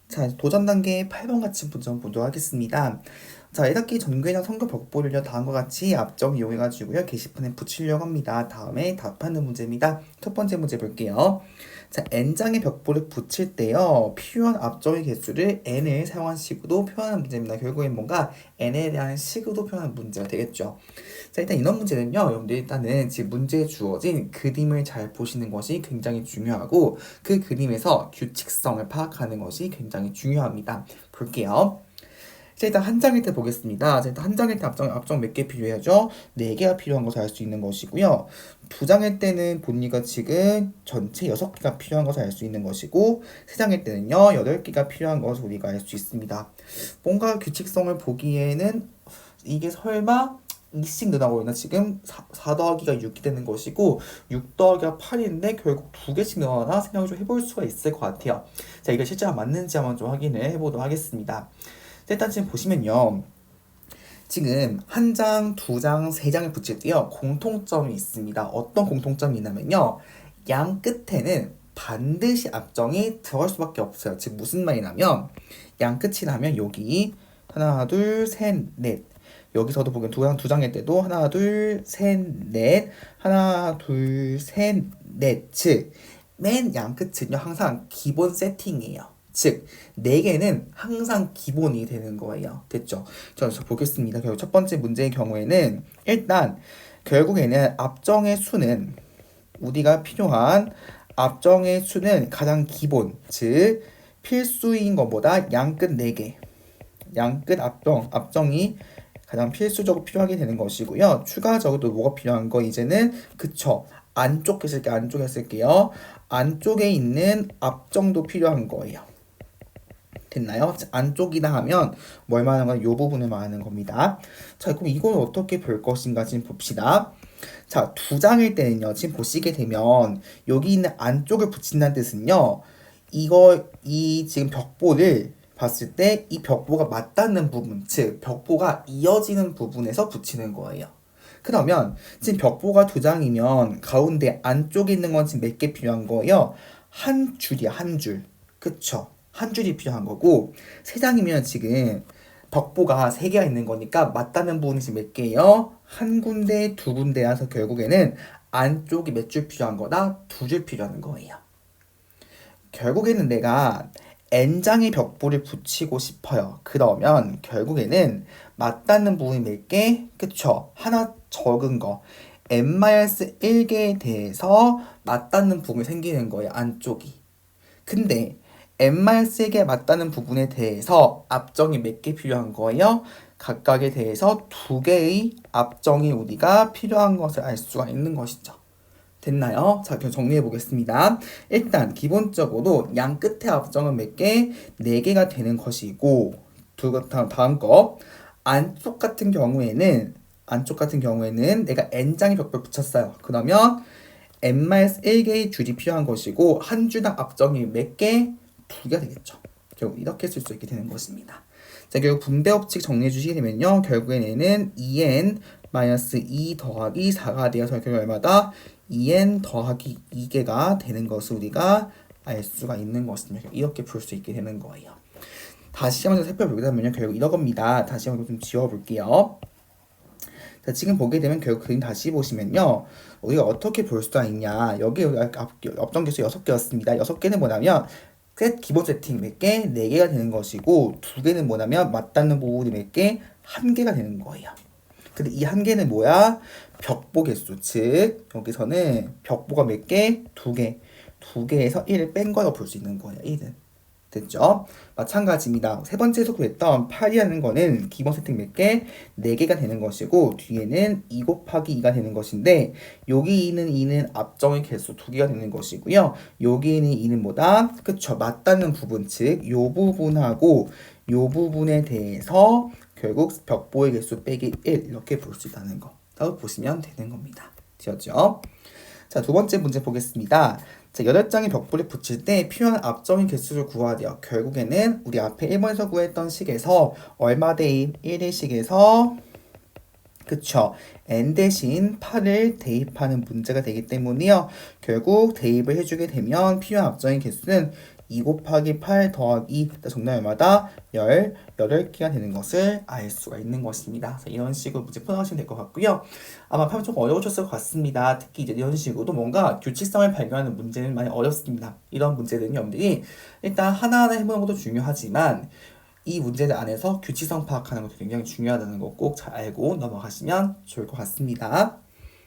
자, 도전 단계 8번 같이 문제 보도록 하겠습니다. 자, 1학기 전교회장 선거 벽보를요, 다음과 같이 앞점 이용해가지고요, 게시판에 붙이려고 합니다. 다음에 답하는 문제입니다. 첫 번째 문제 볼게요. 자, n장의 벽보를 붙일 때요, 필요한 앞점의 개수를 n을 사용한 식으로 표현하는 문제입니다. 결국엔 뭔가 n에 대한 식으로 표현하는 문제가 되겠죠. 자, 일단 이런 문제는요, 여러분들 일단은 지금 문제에 주어진 그림을 잘 보시는 것이 굉장히 중요하고, 그 그림에서 규칙성을 파악하는 것이 굉장히 중요합니다. 볼게요. 자, 일단 한 장일 때 보겠습니다. 자, 일단 한 장일 때 앞정 몇 개 필요하죠? 네 개가 필요한 것을 알 수 있는 것이고요. 두 장일 때는 본리가 지금 전체 6개가 필요한 것을 알 수 있는 것이고, 세 장일 때는요, 8개가 필요한 것을 우리가 알 수 있습니다. 뭔가 규칙성을 보기에는 이게 설마 2씩 늘어나고 있나? 지금 4 더하기가 6이 되는 것이고 6 더하기가 8인데 결국 2개씩 늘어나나 생각을 좀 해볼 수가 있을 것 같아요. 자, 이게 실제로 맞는지 한번 좀 확인을 해보도록 하겠습니다. 일단 지금 보시면요. 지금 한 장, 두 장, 세 장을 붙일 때요. 공통점이 있습니다. 어떤 공통점이 있냐면요. 양 끝에는 반드시 앞정이 들어갈 수밖에 없어요. 즉 무슨 말이냐면 양 끝이라면 여기 하나, 둘, 셋, 넷. 여기서도 보면 두 장일 때도 하나, 둘, 셋, 넷, 하나, 둘, 셋, 넷. 즉, 맨 양 끝은요, 항상 기본 세팅이에요. 즉, 4개는 항상 기본이 되는 거예요. 됐죠? 자, 그래서 보겠습니다. 결국 첫 번째 문제의 경우에는 일단 결국에는 앞정의 수는 우리가 필요한 앞정의 수는 가장 기본, 즉 필수인 것보다 양끝 4개, 양끝 앞정이 가장 필수적으로 필요하게 되는 것이고요. 추가적으로 또 뭐가 필요한 거 이제는 그쵸. 안쪽에 쓸게요. 안쪽에 있는 앞정도 필요한 거예요. 됐나요? 안쪽이다 하면 뭘 말하는 건 이 부분을 말하는 겁니다. 자, 그럼 이걸 어떻게 볼 것인가 지금 봅시다. 자, 두 장일 때는요. 지금 보시게 되면 여기 있는 안쪽을 붙인다는 뜻은요. 이 지금 벽보를 봤을 때 이 벽보가 맞닿는 부분, 즉 벽보가 이어지는 부분에서 붙이는 거예요. 그러면 지금 벽보가 두 장이면 가운데 안쪽에 있는 건 지금 몇 개 필요한 거예요? 한 줄이야, 한 줄. 그쵸? 한 줄이 필요한 거고 세 장이면 지금 벽보가 세 개가 있는 거니까 맞닿는 부분이 지금 몇 개예요? 한 군데, 두 군데라서 결국에는 안쪽이 몇 줄 필요한 거다? 2줄 필요한 거예요. 결국에는 내가 n장의 벽보를 붙이고 싶어요. 그러면 결국에는 맞닿는 부분이 몇 개? 그쵸? 하나 적은 거. n-1개에 대해서 맞닿는 부분이 생기는 거예요. 안쪽이. 근데 n-1개 맞닿는 부분에 대해서 앞정이 몇 개 필요한 거예요? 각각에 대해서 2개의 앞정이 우리가 필요한 것을 알 수가 있는 것이죠. 됐나요? 자, 그럼 정리해 보겠습니다. 일단 기본적으로 양 끝에 앞정은 몇 개? 4개가 되는 것이고 다음 거 안쪽 같은 경우에는 내가 n장의 벽돌 붙였어요. 그러면 n-1개의 줄이 필요한 것이고 한 줄당 앞정이 몇 개? 2개가 되겠죠. 결국 이렇게 쓸 수 있게 되는 것입니다. 자, 결국 분배 법칙 정리해 주시게 되면요. 결국엔 얘는 2n-2 더하기 4가 되어서 결국 얼마다? 2n 더하기 2개가 되는 것을 우리가 알 수가 있는 것입니다. 이렇게 풀 수 있게 되는 거예요. 다시 한번 살펴보자면요. 결국 이러겁니다. 다시 한번 좀 지워볼게요. 자, 지금 보게 되면 결국 그림 다시 보시면요. 우리가 어떻게 볼 수가 있냐. 여기 앞전 개수 6개였습니다. 6개는 뭐냐면 기본 세팅 몇 개? 4개가 되는 것이고 2개는 뭐냐면 맞닿는 부분이 몇 개? 1개가 되는 거예요. 근데 이 1개는 뭐야? 벽보 개수. 즉 여기서는 벽보가 몇 개? 2개. 2개에서 1을 뺀 거라고 볼 수 있는 거예요. 1은. 됐죠? 마찬가지입니다. 세 번째에서 구했던 8이라는 거는 기본 세팅 몇 개? 4개가 되는 것이고 뒤에는 2 곱하기 2가 되는 것인데 여기 있는 2는 앞정의 개수 2개가 되는 것이고요. 여기 있는 2는 뭐다? 그쵸? 맞닿는 부분 즉 요 부분하고 요 부분에 대해서 결국 벽보의 개수 빼기 1 이렇게 볼 수 있다는 거. 따로 보시면 되는 겁니다. 되었죠? 자, 두 번째 문제 보겠습니다. 자, 8장의 벽보를 붙일 때 필요한 앞정의 개수를 구해야 돼요. 결국에는 우리 앞에 1번에서 구했던 식에서 얼마 대입 1의 식에서 그쵸. n 대신 8을 대입하는 문제가 되기 때문에요. 결국 대입을 해주게 되면 필요한 앞정의 개수는 2 곱하기 8 더하기 정답이 얼마다? 18개가 되는 것을 알 수가 있는 것입니다. 그래서 이런 식으로 문제 풀어가시면 될 것 같고요. 아마 좀 어려우셨을 것 같습니다. 특히 이제 이런 식으로 뭔가 규칙성을 발견하는 문제는 많이 어렵습니다. 이런 문제들은 여러분들이 일단 하나하나 해보는 것도 중요하지만 이 문제들 안에서 규칙성 파악하는 것도 굉장히 중요하다는 거 꼭 잘 알고 넘어가시면 좋을 것 같습니다.